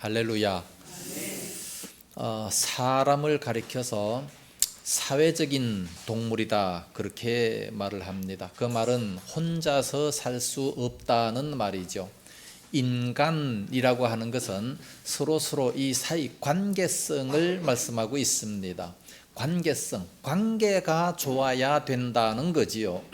할렐루야. 사람을 가리켜서 사회적인 동물이다 그렇게 말을 합니다. 그 말은 혼자서 살 수 없다는 말이죠. 인간이라고 하는 것은 서로 이 사이 관계성을 말씀하고 있습니다. 관계성, 관계가 좋아야 된다는 거지요.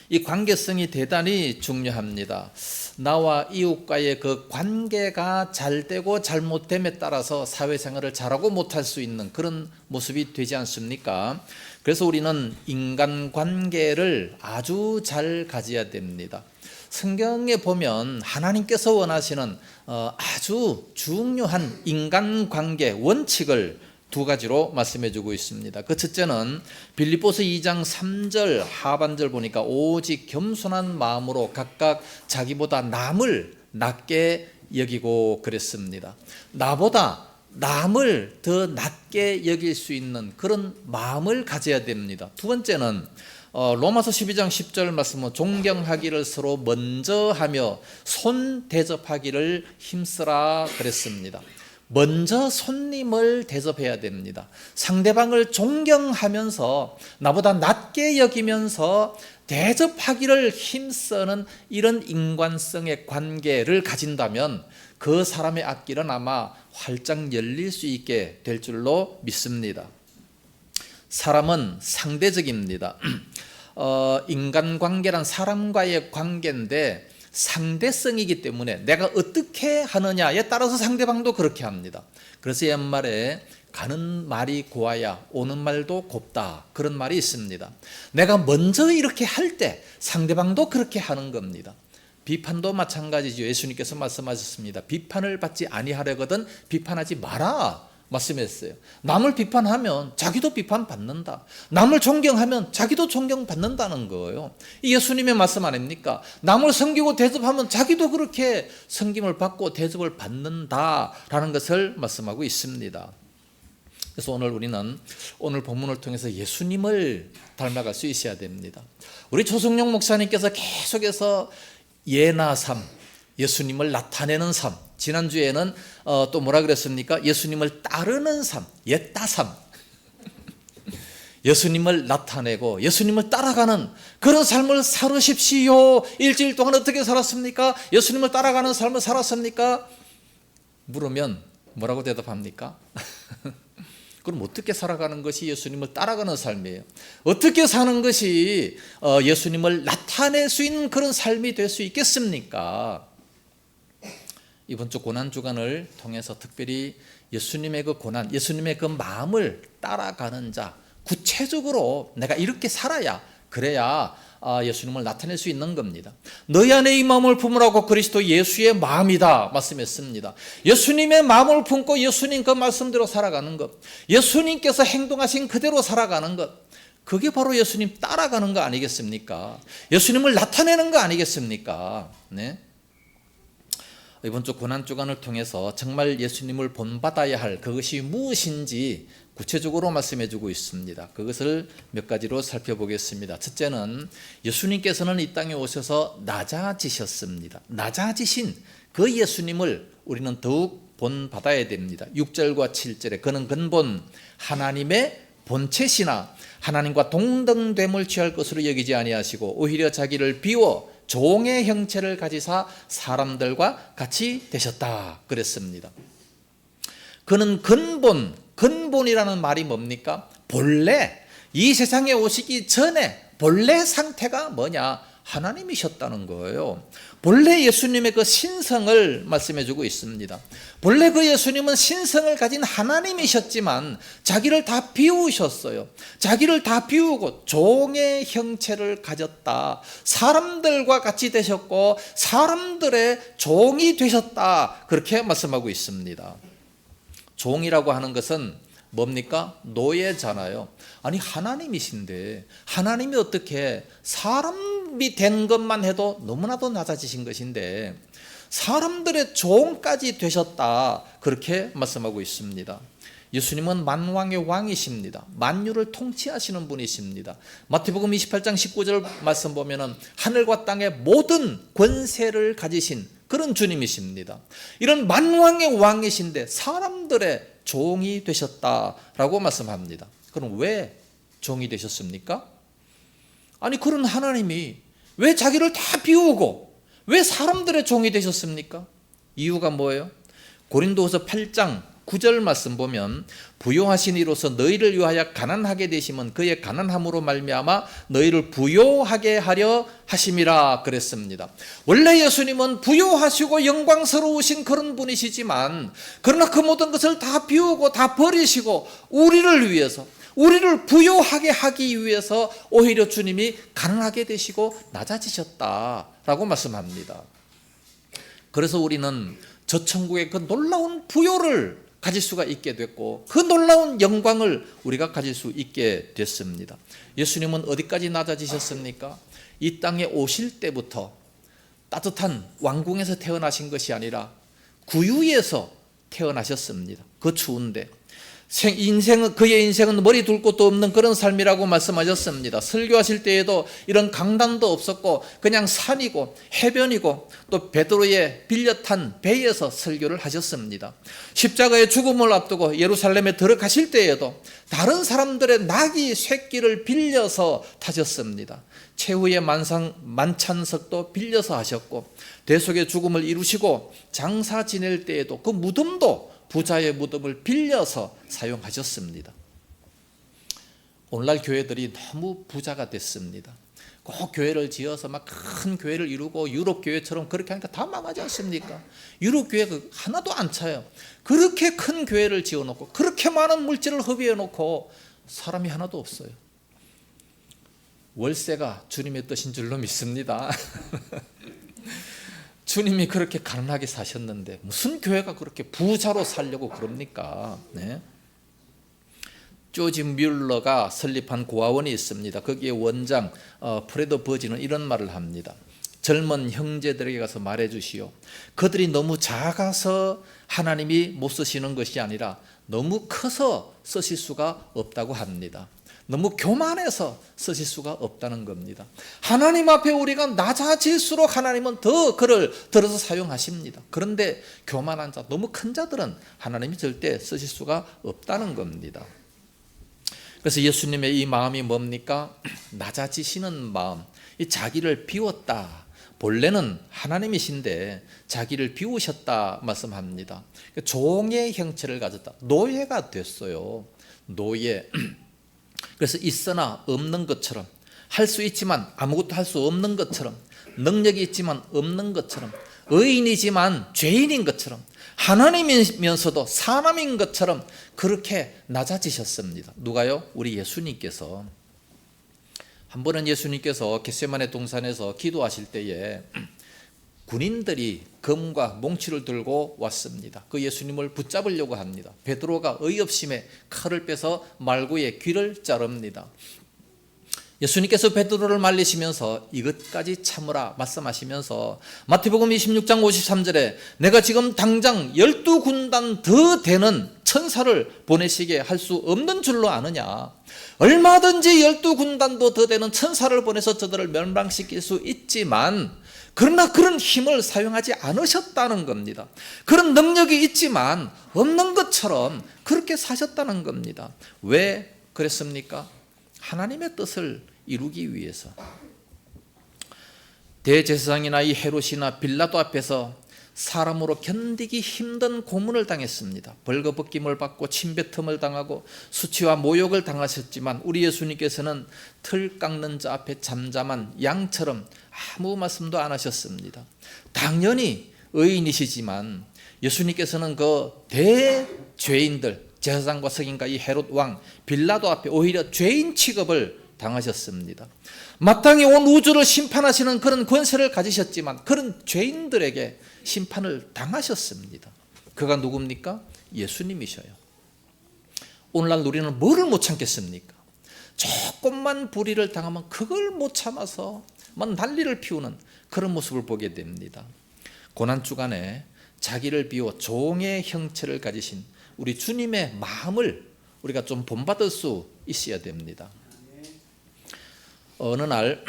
이 관계성이 대단히 중요합니다. 나와 이웃과의 그 관계가 잘 되고 잘못됨에 따라서 사회생활을 잘하고 못할 수 있는 그런 모습이 되지 않습니까? 그래서 우리는 인간관계를 아주 잘 가져야 됩니다. 성경에 보면 하나님께서 원하시는 아주 중요한 인간관계 원칙을 두 가지로 말씀해 주고 있습니다. 그 첫째는 빌립보서 2장 3절 하반절 보니까 오직 겸손한 마음으로 각각 자기보다 남을 낮게 여기고 그랬습니다. 나보다 남을 더 낮게 여길 수 있는 그런 마음을 가져야 됩니다. 두 번째는 로마서 12장 10절 말씀은 존경하기를 서로 먼저 하며 손 대접하기를 힘쓰라 그랬습니다. 먼저 손님을 대접해야 됩니다. 상대방을 존경하면서 나보다 낮게 여기면서 대접하기를 힘쓰는 이런 인간성의 관계를 가진다면 그 사람의 앞길은 아마 활짝 열릴 수 있게 될 줄로 믿습니다. 사람은 상대적입니다. 인간관계란 사람과의 관계인데 상대성이기 때문에 내가 어떻게 하느냐에 따라서 상대방도 그렇게 합니다. 그래서 옛말에 가는 말이 고와야 오는 말도 곱다 그런 말이 있습니다. 내가 먼저 이렇게 할 때 상대방도 그렇게 하는 겁니다. 비판도 마찬가지죠. 예수님께서 말씀하셨습니다. 비판을 받지 아니하려거든 비판하지 마라 말씀했어요. 남을 비판하면 자기도 비판받는다. 남을 존경하면 자기도 존경받는다는 거예요. 이 예수님의 말씀 아닙니까? 남을 섬기고 대접하면 자기도 그렇게 섬김을 받고 대접을 받는다라는 것을 말씀하고 있습니다. 그래서 우리는 오늘 본문을 통해서 예수님을 닮아갈 수 있어야 됩니다. 우리 조성용 목사님께서 계속해서 예나 삶, 예수님을 나타내는 삶, 지난주에는 또 뭐라 그랬습니까? 예수님을 따르는 삶, 옛다 삶. 예수님을 나타내고 예수님을 따라가는 그런 삶을 살으십시오. 일주일 동안 어떻게 살았습니까? 예수님을 따라가는 삶을 살았습니까? 물으면 뭐라고 대답합니까? 그럼 어떻게 살아가는 것이 예수님을 따라가는 삶이에요? 어떻게 사는 것이 예수님을 나타낼 수 있는 그런 삶이 될 수 있겠습니까? 이번 주 고난주간을 통해서 특별히 예수님의 그 고난, 예수님의 그 마음을 따라가는 자, 구체적으로 내가 이렇게 살아야 그래야 예수님을 나타낼 수 있는 겁니다. 너희 안에 이 마음을 품으라고 그리스도 예수의 마음이다 말씀했습니다. 예수님의 마음을 품고 예수님 그 말씀대로 살아가는 것, 예수님께서 행동하신 그대로 살아가는 것, 그게 바로 예수님 따라가는 거 아니겠습니까? 예수님을 나타내는 거 아니겠습니까? 네? 이번 주 고난주간을 통해서 정말 예수님을 본받아야 할 그것이 무엇인지 구체적으로 말씀해 주고 있습니다. 그것을 몇 가지로 살펴보겠습니다. 첫째는 예수님께서는 이 땅에 오셔서 낮아지셨습니다. 낮아지신 그 예수님을 우리는 더욱 본받아야 됩니다. 6절과 7절에 그는 근본 하나님의 본체시나 하나님과 동등됨을 취할 것으로 여기지 아니하시고 오히려 자기를 비워 종의 형체를 가지사 사람들과 같이 되셨다 그랬습니다. 그는 근본이라는 말이 뭡니까? 본래 이 세상에 오시기 전에 본래 상태가 뭐냐? 하나님이셨다는 거예요. 본래 예수님의 그 신성을 말씀해 주고 있습니다. 본래 그 예수님은 신성을 가진 하나님이셨지만 자기를 다 비우셨어요. 자기를 다 비우고 종의 형체를 가졌다. 사람들과 같이 되셨고 사람들의 종이 되셨다. 그렇게 말씀하고 있습니다. 종이라고 하는 것은 뭡니까? 노예잖아요. 아니 하나님이신데 하나님이 어떻게 사람이 된 것만 해도 너무나도 낮아지신 것인데 사람들의 종까지 되셨다 그렇게 말씀하고 있습니다. 예수님은 만왕의 왕이십니다. 만유를 통치하시는 분이십니다. 마태복음 28장 19절 말씀 보면은 하늘과 땅의 모든 권세를 가지신 그런 주님이십니다. 이런 만왕의 왕이신데 사람들의 종이 되셨다라고 말씀합니다. 그럼 왜 종이 되셨습니까? 아니 그런 하나님이 왜 자기를 다 비우고 왜 사람들의 종이 되셨습니까? 이유가 뭐예요? 고린도후서 8장 9절 말씀 보면 부요하신 이로서 너희를 위하여 가난하게 되심은 그의 가난함으로 말미암아 너희를 부요하게 하려 하심이라 그랬습니다. 원래 예수님은 부요하시고 영광스러우신 그런 분이시지만 그러나 그 모든 것을 다 비우고 다 버리시고 우리를 위해서 우리를 부요하게 하기 위해서 오히려 주님이 가난하게 되시고 낮아지셨다라고 말씀합니다. 그래서 우리는 저 천국의 그 놀라운 부요를 가질 수가 있게 됐고 그 놀라운 영광을 우리가 가질 수 있게 됐습니다. 예수님은 어디까지 낮아지셨습니까? 이 땅에 오실 때부터 따뜻한 왕궁에서 태어나신 것이 아니라 구유에서 태어나셨습니다. 그 추운데 그의 인생은 머리 둘 곳도 없는 그런 삶이라고 말씀하셨습니다. 설교하실 때에도 이런 강단도 없었고 그냥 산이고 해변이고 또 베드로의 빌려 탄 배에서 설교를 하셨습니다. 십자가의 죽음을 앞두고 예루살렘에 들어가실 때에도 다른 사람들의 나귀 쇠기를 빌려서 타셨습니다. 최후의 만찬석도 빌려서 하셨고 대속의 죽음을 이루시고 장사 지낼 때에도 그 무덤도 부자의 무덤을 빌려서 사용하셨습니다. 오늘날 교회들이 너무 부자가 됐습니다. 꼭 교회를 지어서 막 큰 교회를 이루고 유럽 교회처럼 그렇게 하니까 다 망하지 않습니까? 유럽 교회가 하나도 안 차요. 그렇게 큰 교회를 지어놓고 그렇게 많은 물질을 허비해놓고 사람이 하나도 없어요. 월세가 주님의 뜻인 줄로 믿습니다. 주님이 그렇게 가난하게 사셨는데 무슨 교회가 그렇게 부자로 살려고 그럽니까? 네. 조지 뮬러가 설립한 고아원이 있습니다. 거기에 원장 프레드 버진은 이런 말을 합니다. 젊은 형제들에게 가서 말해 주시오. 그들이 너무 작아서 하나님이 못 쓰시는 것이 아니라 너무 커서 쓰실 수가 없다고 합니다. 너무 교만해서 쓰실 수가 없다는 겁니다. 하나님 앞에 우리가 낮아질수록 하나님은 더 그를 들어서 사용하십니다. 그런데 교만한 자, 너무 큰 자들은 하나님이 절대 쓰실 수가 없다는 겁니다. 그래서 예수님의 이 마음이 뭡니까? 낮아지시는 마음, 이 자기를 비웠다. 본래는 하나님이신데 자기를 비우셨다 말씀합니다. 종의 형체를 가졌다. 노예가 됐어요. 노예. 그래서 있으나 없는 것처럼, 할 수 있지만 아무것도 할 수 없는 것처럼, 능력이 있지만 없는 것처럼, 의인이지만 죄인인 것처럼, 하나님이면서도 사람인 것처럼 그렇게 낮아지셨습니다. 누가요? 우리 예수님께서. 한 번은 예수님께서 겟세마네 동산에서 기도하실 때에 군인들이 검과 몽치를 들고 왔습니다. 그 예수님을 붙잡으려고 합니다. 베드로가 어이없심에 칼을 빼서 말구의 귀를 자릅니다. 예수님께서 베드로를 말리시면서 이것까지 참으라 말씀하시면서 마태복음 26장 53절에 내가 지금 당장 12군단 더 되는 천사를 보내시게 할 수 없는 줄로 아느냐. 얼마든지 12군단도 더 되는 천사를 보내서 저들을 멸망시킬 수 있지만 그러나 그런 힘을 사용하지 않으셨다는 겁니다. 그런 능력이 있지만 없는 것처럼 그렇게 사셨다는 겁니다. 왜 그랬습니까? 하나님의 뜻을 이루기 위해서. 대제사장이나 이 헤롯이나 빌라도 앞에서 사람으로 견디기 힘든 고문을 당했습니다. 벌거벗김을 받고 침뱉음을 당하고 수치와 모욕을 당하셨지만 우리 예수님께서는 틀 깎는 자 앞에 잠잠한 양처럼 아무 말씀도 안 하셨습니다. 당연히 의인이시지만 예수님께서는 그 대죄인들, 제사장과 서기관과 이 헤롯 왕 빌라도 앞에 오히려 죄인 취급을 당하셨습니다. 마땅히 온 우주를 심판하시는 그런 권세를 가지셨지만 그런 죄인들에게 심판을 당하셨습니다. 그가 누굽니까? 예수님이셔요. 오늘날 우리는 뭐를 못 참겠습니까? 조금만 불의를 당하면 그걸 못 참아서 막 난리를 피우는 그런 모습을 보게 됩니다. 고난주간에 자기를 비워 종의 형체를 가지신 우리 주님의 마음을 우리가 좀 본받을 수 있어야 됩니다. 어느 날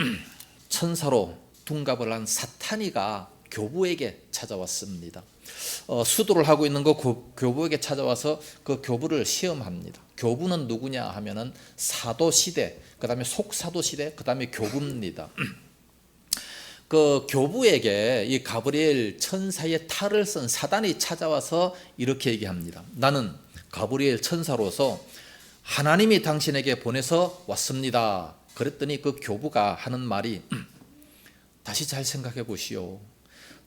천사로 둔갑을 한 사탄이가 교부에게 찾아왔습니다. 수도를 하고 있는 그 교부에게 찾아와서 그 교부를 시험합니다. 교부는 누구냐 하면은 사도 시대, 그 다음에 속사도 시대, 그 다음에 교부입니다. 그 교부에게 이 가브리엘 천사의 탈을 쓴 사단이 찾아와서 이렇게 얘기합니다. 나는 가브리엘 천사로서 하나님이 당신에게 보내서 왔습니다. 그랬더니 그 교부가 하는 말이 다시 잘 생각해 보시오.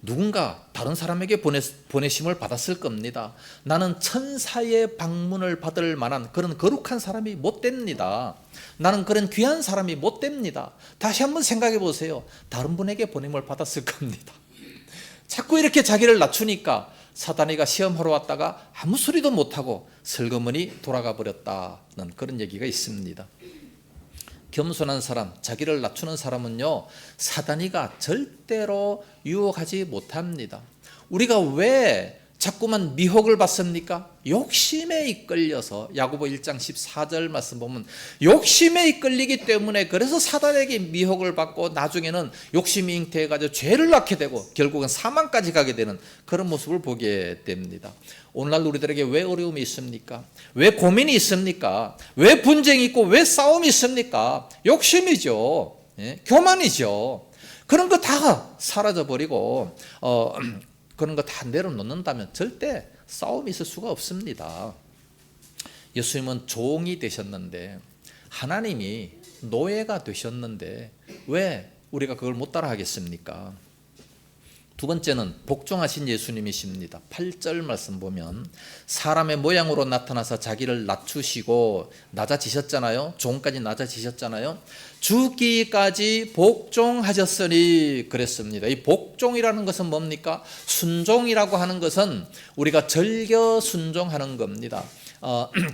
누군가 다른 사람에게 보내심을 받았을 겁니다. 나는 천사의 방문을 받을 만한 그런 거룩한 사람이 못 됩니다. 나는 그런 귀한 사람이 못 됩니다. 다시 한번 생각해 보세요. 다른 분에게 보냄을 받았을 겁니다. 자꾸 이렇게 자기를 낮추니까 사단이가 시험하러 왔다가 아무 소리도 못하고 슬그머니 돌아가 버렸다는 그런 얘기가 있습니다. 겸손한 사람, 자기를 낮추는 사람은요, 사단이가 절대로 유혹하지 못합니다. 우리가 왜 자꾸만 미혹을 받습니까? 욕심에 이끌려서. 야고보 1장 14절 말씀 보면 욕심에 이끌리기 때문에, 그래서 사단에게 미혹을 받고 나중에는 욕심이 잉태해가지고 죄를 낳게 되고 결국은 사망까지 가게 되는 그런 모습을 보게 됩니다. 오늘날 우리들에게 왜 어려움이 있습니까? 왜 고민이 있습니까? 왜 분쟁이 있고 왜 싸움이 있습니까? 욕심이죠. 교만이죠. 그런 거 다 사라져버리고 그런 거 다 내려놓는다면 절대 싸움이 있을 수가 없습니다. 예수님은 종이 되셨는데, 하나님이 노예가 되셨는데 왜 우리가 그걸 못 따라 하겠습니까? 두 번째는 복종하신 예수님이십니다. 8절 말씀 보면 사람의 모양으로 나타나서 자기를 낮추시고 낮아지셨잖아요. 종까지 낮아지셨잖아요. 죽기까지 복종하셨으니 그랬습니다. 이 복종이라는 것은 뭡니까? 순종이라고 하는 것은 우리가 즐겨 순종하는 겁니다.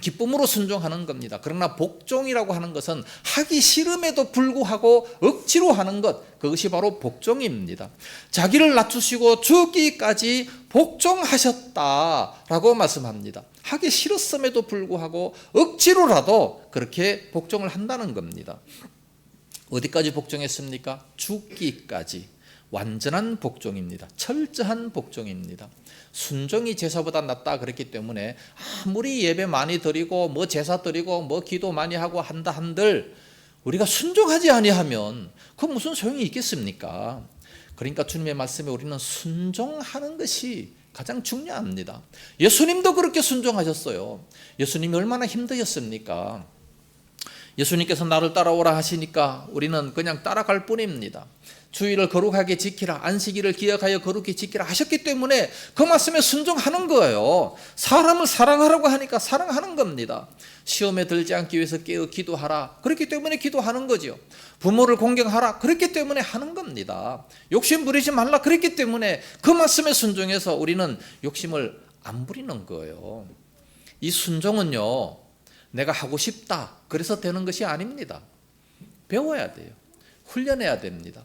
기쁨으로 순종하는 겁니다. 그러나 복종이라고 하는 것은 하기 싫음에도 불구하고 억지로 하는 것, 그것이 바로 복종입니다. 자기를 낮추시고 죽기까지 복종하셨다라고 말씀합니다. 하기 싫었음에도 불구하고 억지로라도 그렇게 복종을 한다는 겁니다. 어디까지 복종했습니까? 죽기까지. 완전한 복종입니다. 철저한 복종입니다. 순종이 제사보다 낫다 그랬기 때문에 아무리 예배 많이 드리고 뭐 제사 드리고 뭐 기도 많이 하고 한다 한들 우리가 순종하지 아니하면 그 무슨 소용이 있겠습니까? 그러니까 주님의 말씀에 우리는 순종하는 것이 가장 중요합니다. 예수님도 그렇게 순종하셨어요. 예수님이 얼마나 힘드셨습니까? 예수님께서 나를 따라오라 하시니까 우리는 그냥 따라갈 뿐입니다. 주의를 거룩하게 지키라, 안식일을 기억하여 거룩히 지키라 하셨기 때문에 그 말씀에 순종하는 거예요. 사람을 사랑하라고 하니까 사랑하는 겁니다. 시험에 들지 않기 위해서 깨어 기도하라, 그렇기 때문에 기도하는 거죠. 부모를 공경하라, 그렇기 때문에 하는 겁니다. 욕심 부리지 말라, 그랬기 때문에 그 말씀에 순종해서 우리는 욕심을 안 부리는 거예요. 이 순종은요, 내가 하고 싶다 그래서 되는 것이 아닙니다. 배워야 돼요. 훈련해야 됩니다.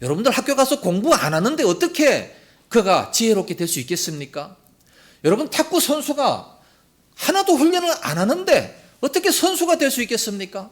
여러분들 학교 가서 공부 안 하는데 어떻게 그가 지혜롭게 될 수 있겠습니까? 여러분 탁구 선수가 하나도 훈련을 안 하는데 어떻게 선수가 될 수 있겠습니까?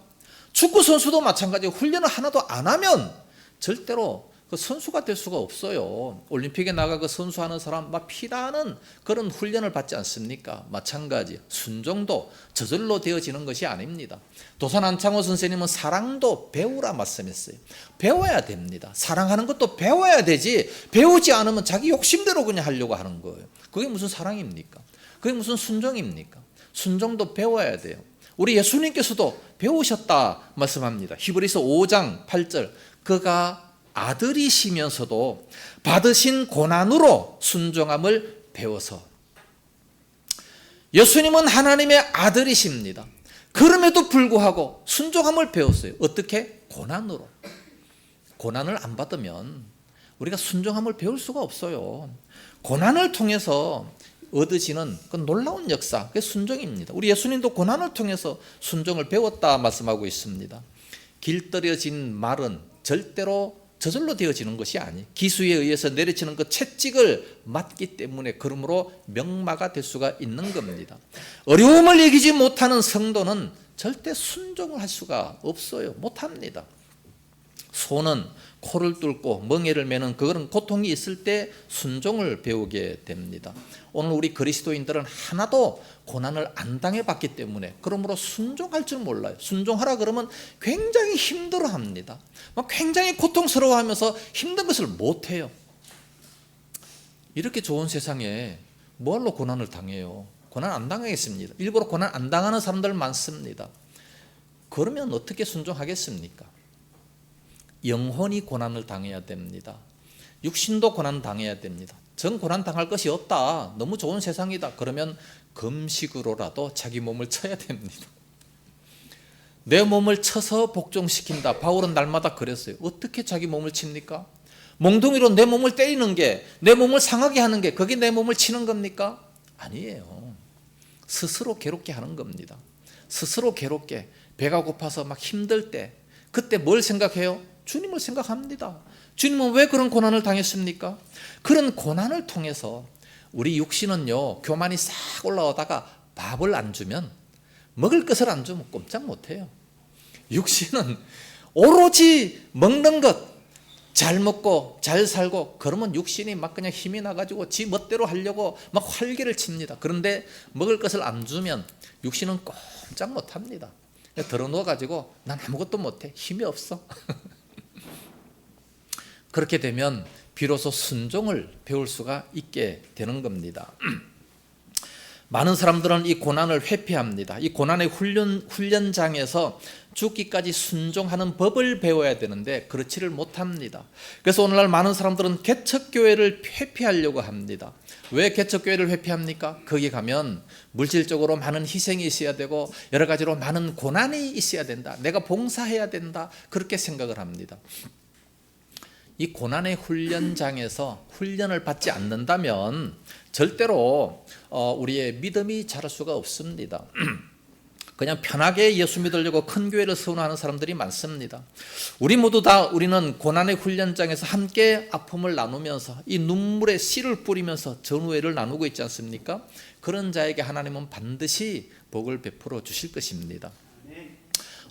축구 선수도 마찬가지로 훈련을 하나도 안 하면 절대로 그 선수가 될 수가 없어요. 올림픽에 나가 그 선수하는 사람 막 피나는 그런 훈련을 받지 않습니까? 마찬가지 순종도 저절로 되어지는 것이 아닙니다. 도산 안창호 선생님은 사랑도 배우라 말씀했어요. 배워야 됩니다. 사랑하는 것도 배워야 되지, 배우지 않으면 자기 욕심대로 그냥 하려고 하는 거예요. 그게 무슨 사랑입니까? 그게 무슨 순종입니까? 순종도 배워야 돼요. 우리 예수님께서도 배우셨다 말씀합니다. 히브리서 5장 8절 그가 아들이시면서도 받으신 고난으로 순종함을 배워서. 예수님은 하나님의 아들이십니다. 그럼에도 불구하고 순종함을 배웠어요. 어떻게? 고난으로. 고난을 안 받으면 우리가 순종함을 배울 수가 없어요. 고난을 통해서 얻으시는 그 놀라운 역사, 그게 순종입니다. 우리 예수님도 고난을 통해서 순종을 배웠다 말씀하고 있습니다. 길들여진 말은 절대로 저절로 되어지는 것이 아니에요. 기수에 의해서 내려지는 그 채찍을 맞기 때문에 그러므로 명마가 될 수가 있는 겁니다. 어려움을 이기지 못하는 성도는 절대 순종을 할 수가 없어요. 못합니다. 소는 코를 뚫고 멍에를 매는 그런 고통이 있을 때 순종을 배우게 됩니다. 오늘 우리 그리스도인들은 하나도 고난을 안 당해봤기 때문에 그러므로 순종할 줄 몰라요. 순종하라 그러면 굉장히 힘들어합니다. 굉장히 고통스러워하면서 힘든 것을 못해요. 이렇게 좋은 세상에 뭐할로 고난을 당해요? 고난 안 당하겠습니다. 일부러 고난 안 당하는 사람들 많습니다. 그러면 어떻게 순종하겠습니까? 영혼이 고난을 당해야 됩니다. 육신도 고난 당해야 됩니다. 전 고난 당할 것이 없다. 너무 좋은 세상이다. 그러면 금식으로라도 자기 몸을 쳐야 됩니다. 내 몸을 쳐서 복종시킨다. 바울은 날마다 그랬어요. 어떻게 자기 몸을 칩니까? 몽둥이로 내 몸을 때리는 게, 내 몸을 상하게 하는 게 그게 내 몸을 치는 겁니까? 아니에요. 스스로 괴롭게 하는 겁니다. 스스로 괴롭게 배가 고파서 막 힘들 때 그때 뭘 생각해요? 주님을 생각합니다. 주님은 왜 그런 고난을 당했습니까? 그런 고난을 통해서 우리 육신은요, 교만이 싹 올라오다가 밥을 안 주면, 먹을 것을 안 주면 꼼짝 못해요. 육신은 오로지 먹는 것, 잘 먹고 잘 살고 그러면 육신이 막 그냥 힘이 나가지고 지 멋대로 하려고 막 활개를 칩니다. 그런데 먹을 것을 안 주면 육신은 꼼짝 못합니다. 들어 누워가지고 난 아무것도 못해, 힘이 없어. 그렇게 되면 비로소 순종을 배울 수가 있게 되는 겁니다. 많은 사람들은 이 고난을 회피합니다. 이 고난의 훈련장에서 죽기까지 순종하는 법을 배워야 되는데 그렇지를 못합니다. 그래서 오늘날 많은 사람들은 개척교회를 회피하려고 합니다. 왜 개척교회를 회피합니까? 거기 가면 물질적으로 많은 희생이 있어야 되고 여러 가지로 많은 고난이 있어야 된다. 내가 봉사해야 된다. 그렇게 생각을 합니다. 이 고난의 훈련장에서 훈련을 받지 않는다면 절대로 우리의 믿음이 자랄 수가 없습니다. 그냥 편하게 예수 믿으려고 큰 교회를 세우는 사람들이 많습니다. 우리 모두 다 우리는 고난의 훈련장에서 함께 아픔을 나누면서 이 눈물에 씨를 뿌리면서 전우회를 나누고 있지 않습니까? 그런 자에게 하나님은 반드시 복을 베풀어 주실 것입니다.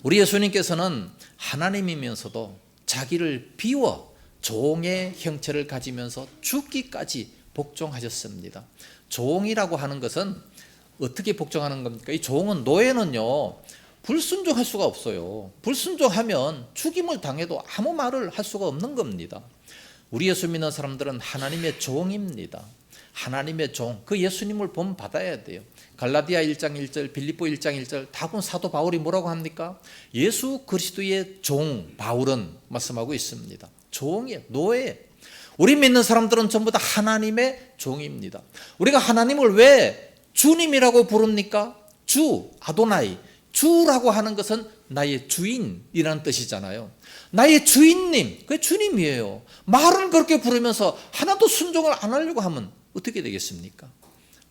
우리 예수님께서는 하나님이면서도 자기를 비워 종의 형체를 가지면서 죽기까지 복종하셨습니다. 종이라고 하는 것은 어떻게 복종하는 겁니까? 이 종은, 노예는요, 불순종할 수가 없어요. 불순종하면 죽임을 당해도 아무 말을 할 수가 없는 겁니다. 우리 예수 믿는 사람들은 하나님의 종입니다. 하나님의 종, 그 예수님을 본받아야 돼요. 갈라디아 1장 1절, 빌립보 1장 1절 다 본 사도 바울이 뭐라고 합니까? 예수 그리스도의 종 바울은 말씀하고 있습니다. 종이에요. 노예. 우리 믿는 사람들은 전부 다 하나님의 종입니다. 우리가 하나님을 왜 주님이라고 부릅니까? 주, 아도나이. 주라고 하는 것은 나의 주인이라는 뜻이잖아요. 나의 주인님, 그게 주님이에요. 말은 그렇게 부르면서 하나도 순종을 안 하려고 하면 어떻게 되겠습니까?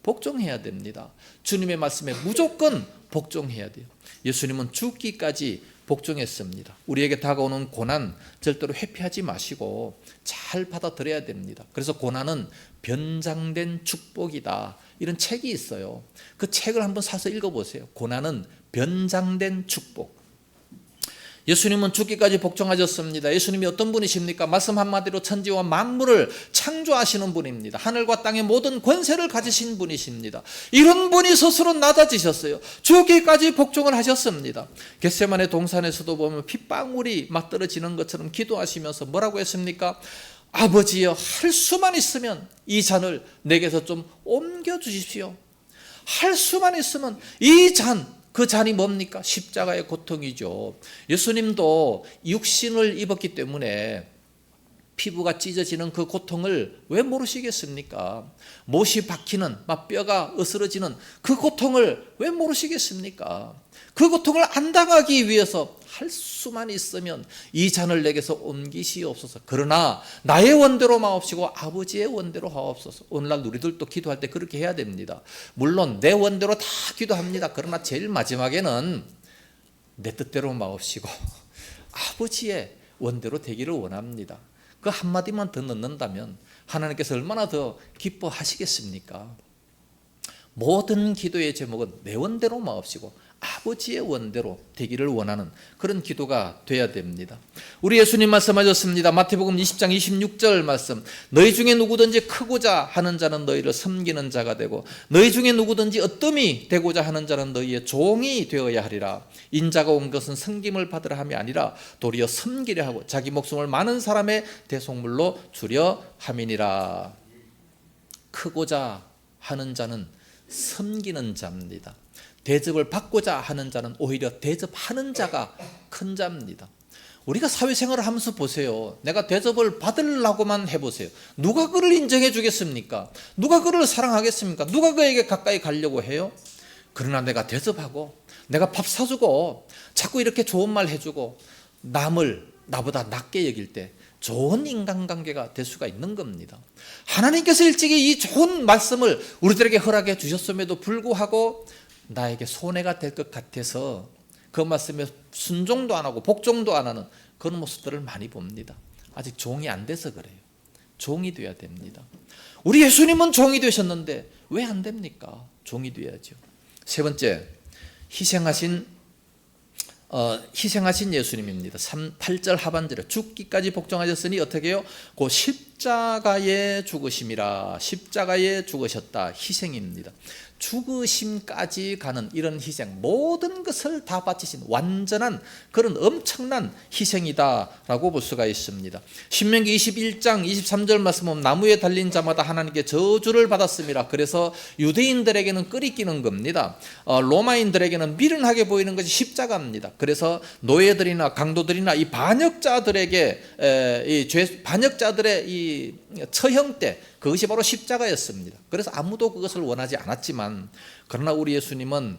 복종해야 됩니다. 주님의 말씀에 무조건 복종해야 돼요. 예수님은 죽기까지 복종했습니다. 우리에게 다가오는 고난 절대로 회피하지 마시고 잘 받아들여야 됩니다. 그래서 고난은 변장된 축복이다. 이런 책이 있어요. 그 책을 한번 사서 읽어보세요. 고난은 변장된 축복. 예수님은 죽기까지 복종하셨습니다. 예수님이 어떤 분이십니까? 말씀 한마디로 천지와 만물을 창조하시는 분입니다. 하늘과 땅의 모든 권세를 가지신 분이십니다. 이런 분이 스스로 낮아지셨어요. 죽기까지 복종을 하셨습니다. 겟세마네 동산에서도 보면 핏방울이 막 떨어지는 것처럼 기도하시면서 뭐라고 했습니까? 아버지여, 할 수만 있으면 이 잔을 내게서 좀 옮겨주십시오. 할 수만 있으면 이 잔, 그 잔이 뭡니까? 십자가의 고통이죠. 예수님도 육신을 입었기 때문에 피부가 찢어지는 그 고통을 왜 모르시겠습니까? 못이 박히는, 막 뼈가 으스러지는 그 고통을 왜 모르시겠습니까? 그 고통을 안 당하기 위해서 할 수만 있으면 이 잔을 내게서 옮기시옵소서. 그러나 나의 원대로 마옵시고 아버지의 원대로 하옵소서. 오늘날 우리들도 기도할 때 그렇게 해야 됩니다. 물론 내 원대로 다 기도합니다. 그러나 제일 마지막에는 내 뜻대로 마옵시고 아버지의 원대로 되기를 원합니다. 그 한마디만 더 넣는다면 하나님께서 얼마나 더 기뻐하시겠습니까? 모든 기도의 제목은 내 원대로 마옵시고 아버지의 원대로 되기를 원하는 그런 기도가 돼야 됩니다. 우리 예수님 말씀하셨습니다. 마태복음 20장 26절 말씀, 너희 중에 누구든지 크고자 하는 자는 너희를 섬기는 자가 되고 너희 중에 누구든지 어뜸이 되고자 하는 자는 너희의 종이 되어야 하리라. 인자가 온 것은 섬김을 받으라 함이 아니라 도리어 섬기려 하고 자기 목숨을 많은 사람의 대속물로 주려 함이니라. 크고자 하는 자는 섬기는 자입니다. 대접을 받고자 하는 자는 오히려 대접하는 자가 큰 자입니다. 우리가 사회생활을 하면서 보세요. 내가 대접을 받으려고만 해보세요. 누가 그를 인정해 주겠습니까? 누가 그를 사랑하겠습니까? 누가 그에게 가까이 가려고 해요? 그러나 내가 대접하고 내가 밥 사주고 자꾸 이렇게 좋은 말 해주고 남을 나보다 낮게 여길 때 좋은 인간관계가 될 수가 있는 겁니다. 하나님께서 일찍이 이 좋은 말씀을 우리들에게 허락해 주셨음에도 불구하고 나에게 손해가 될 것 같아서 그 말씀에 순종도 안 하고 복종도 안 하는 그런 모습들을 많이 봅니다. 아직 종이 안 돼서 그래요. 종이 돼야 됩니다. 우리 예수님은 종이 되셨는데 왜 안 됩니까? 종이 돼야죠. 세 번째, 희생하신 예수님입니다. 8절 하반절에 죽기까지 복종하셨으니 어떻게 해요? 그 십자가에 죽으심이라. 십자가에 죽으셨다. 희생입니다. 죽으심까지 가는 이런 희생, 모든 것을 다 바치신 완전한 그런 엄청난 희생이다라고 볼 수가 있습니다. 신명기 21장 23절 말씀 보면 나무에 달린 자마다 하나님께 저주를 받았습니다. 그래서 유대인들에게는 끄리끼는 겁니다. 로마인들에게는 미련하게 보이는 것이 십자가입니다. 그래서 노예들이나 강도들이나 이 반역자들에게 반역자들의 이 처형 때 그것이 바로 십자가였습니다. 그래서 아무도 그것을 원하지 않았지만 그러나 우리 예수님은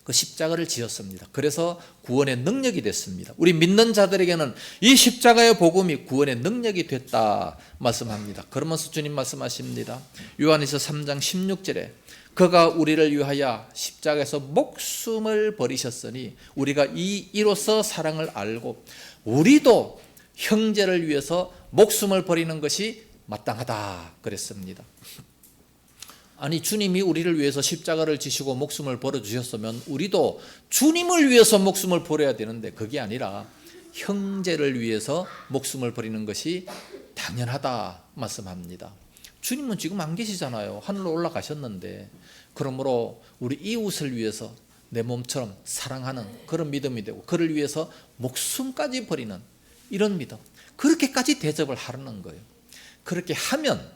그 십자가를 지었습니다. 그래서 구원의 능력이 됐습니다. 우리 믿는 자들에게는 이 십자가의 복음이 구원의 능력이 됐다 말씀합니다. 그러면서 주님 말씀하십니다. 요한일서 3장 16절에 그가 우리를 위하여 십자가에서 목숨을 버리셨으니 우리가 이로써 사랑을 알고 우리도 형제를 위해서 목숨을 버리는 것이 마땅하다 그랬습니다. 아니 주님이 우리를 위해서 십자가를 지시고 목숨을 버려주셨으면 우리도 주님을 위해서 목숨을 버려야 되는데 그게 아니라 형제를 위해서 목숨을 버리는 것이 당연하다 말씀합니다. 주님은 지금 안 계시잖아요. 하늘로 올라가셨는데 그러므로 우리 이웃을 위해서 내 몸처럼 사랑하는 그런 믿음이 되고 그를 위해서 목숨까지 버리는 이런 믿음, 그렇게까지 대접을 하라는 거예요. 그렇게 하면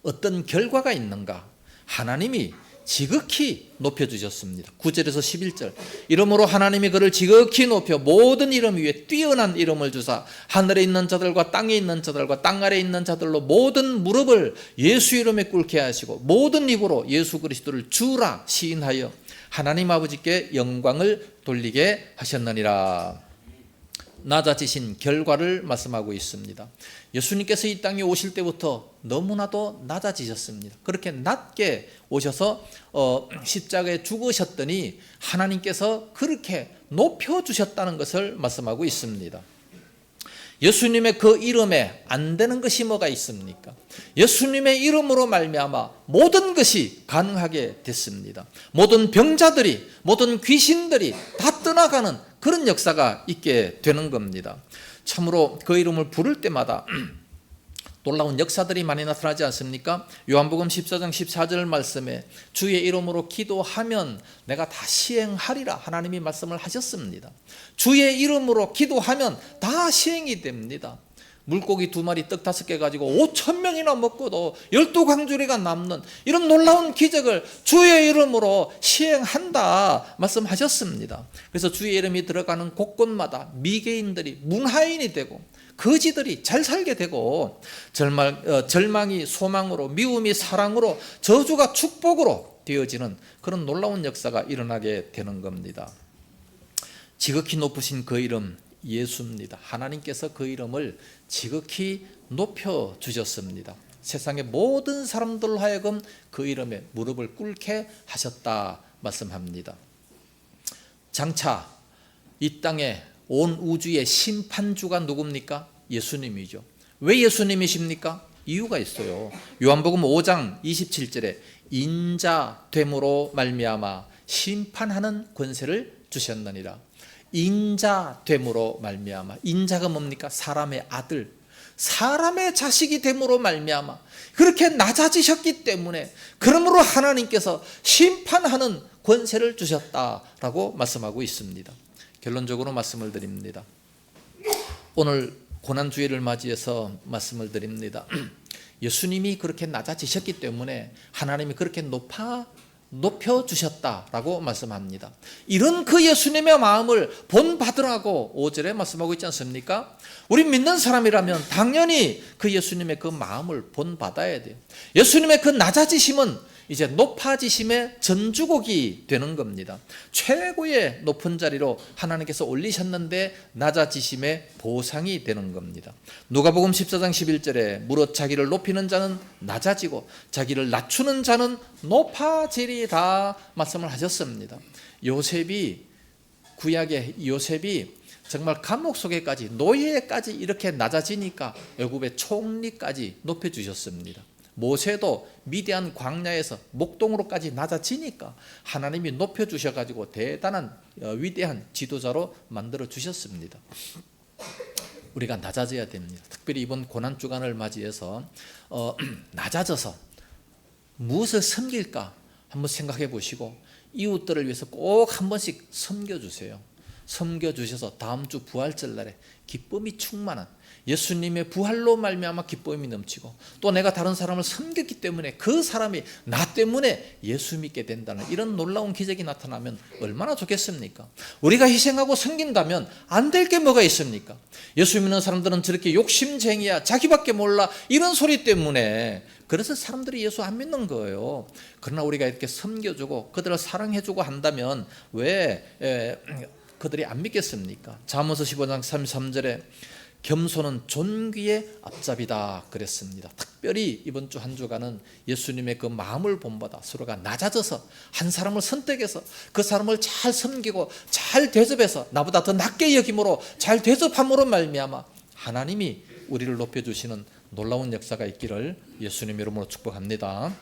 어떤 결과가 있는가? 하나님이 지극히 높여주셨습니다. 9절에서 11절 이러므로 하나님이 그를 지극히 높여 모든 이름 위에 뛰어난 이름을 주사 하늘에 있는 자들과 땅에 있는 자들과 땅 아래에 있는 자들로 모든 무릎을 예수 이름에 꿇게 하시고 모든 입으로 예수 그리스도를 주라 시인하여 하나님 아버지께 영광을 돌리게 하셨느니라. 낮아지신 결과를 말씀하고 있습니다. 예수님께서 이 땅에 오실 때부터 너무나도 낮아지셨습니다. 그렇게 낮게 오셔서 십자가에 죽으셨더니 하나님께서 그렇게 높여주셨다는 것을 말씀하고 있습니다. 예수님의 그 이름에 안 되는 것이 뭐가 있습니까? 예수님의 이름으로 말미암아 모든 것이 가능하게 됐습니다. 모든 병자들이, 모든 귀신들이 다 떠나가는 그런 역사가 있게 되는 겁니다. 참으로 그 이름을 부를 때마다 놀라운 역사들이 많이 나타나지 않습니까? 요한복음 14장 14절 말씀에 주의 이름으로 기도하면 내가 다 시행하리라 하나님이 말씀을 하셨습니다. 주의 이름으로 기도하면 다 시행이 됩니다. 물고기 2마리 떡 5개 가지고 5,000명이나 먹고도 12광주리가 남는 이런 놀라운 기적을 주의 이름으로 시행한다 말씀하셨습니다. 그래서 주의 이름이 들어가는 곳곳마다 미개인들이 문하인이 되고 거지들이 잘 살게 되고 절망이 소망으로 미움이 사랑으로 저주가 축복으로 되어지는 그런 놀라운 역사가 일어나게 되는 겁니다. 지극히 높으신 그 이름 예수입니다. 하나님께서 그 이름을 지극히 높여주셨습니다. 세상의 모든 사람들로 하여금 그 이름에 무릎을 꿇게 하셨다 말씀합니다. 장차 이 땅에 온 우주의 심판주가 누굽니까? 예수님이죠. 왜 예수님이십니까? 이유가 있어요. 요한복음 5장 27절에 인자됨으로 말미암아 심판하는 권세를 주셨느니라. 인자됨으로 말미암아. 인자가 뭡니까? 사람의 아들, 사람의 자식이 됨으로 말미암아 그렇게 낮아지셨기 때문에, 그러므로 하나님께서 심판하는 권세를 주셨다라고 말씀하고 있습니다. 결론적으로 말씀을 드립니다. 오늘 고난주일을 맞이해서 말씀을 드립니다. 예수님이 그렇게 낮아지셨기 때문에 하나님이 그렇게 높여주셨다라고 말씀합니다. 이런 그 예수님의 마음을 본받으라고 5절에 말씀하고 있지 않습니까? 우리 믿는 사람이라면 당연히 그 예수님의 그 마음을 본받아야 돼요. 예수님의 그 낮아지심은 이제 높아지심의 전주곡이 되는 겁니다. 최고의 높은 자리로 하나님께서 올리셨는데 낮아지심의 보상이 되는 겁니다. 누가복음 14장 11절에 무릇 자기를 높이는 자는 낮아지고 자기를 낮추는 자는 높아지리다 말씀을 하셨습니다. 요셉이, 구약의 요셉이 정말 감옥 속에까지, 노예까지 이렇게 낮아지니까 애굽의 총리까지 높여주셨습니다. 모세도 미디안 광야에서 목동으로까지 낮아지니까 하나님이 높여주셔가지고 대단한 위대한 지도자로 만들어주셨습니다. 우리가 낮아져야 됩니다. 특별히 이번 고난주간을 맞이해서 낮아져서 무엇을 섬길까 한번 생각해 보시고 이웃들을 위해서 꼭 한 번씩 섬겨주세요. 섬겨주셔서 다음 주 부활절 날에 기쁨이 충만한, 예수님의 부활로 말미암아 기쁨이 넘치고, 또 내가 다른 사람을 섬겼기 때문에 그 사람이 나 때문에 예수 믿게 된다는 이런 놀라운 기적이 나타나면 얼마나 좋겠습니까? 우리가 희생하고 섬긴다면 안 될 게 뭐가 있습니까? 예수 믿는 사람들은 저렇게 욕심쟁이야, 자기밖에 몰라, 이런 소리 때문에 그래서 사람들이 예수 안 믿는 거예요. 그러나 우리가 이렇게 섬겨주고 그들을 사랑해주고 한다면 왜 그들이 안 믿겠습니까? 잠언서 15장 33절에 겸손은 존귀의 앞잡이다 그랬습니다. 특별히 이번 주 한 주간은 예수님의 그 마음을 본받아 서로가 낮아져서 한 사람을 선택해서 그 사람을 잘 섬기고 잘 대접해서 나보다 더 낮게 여김으로 잘 대접함으로 말미암아 하나님이 우리를 높여주시는 놀라운 역사가 있기를 예수님 이름으로 축복합니다.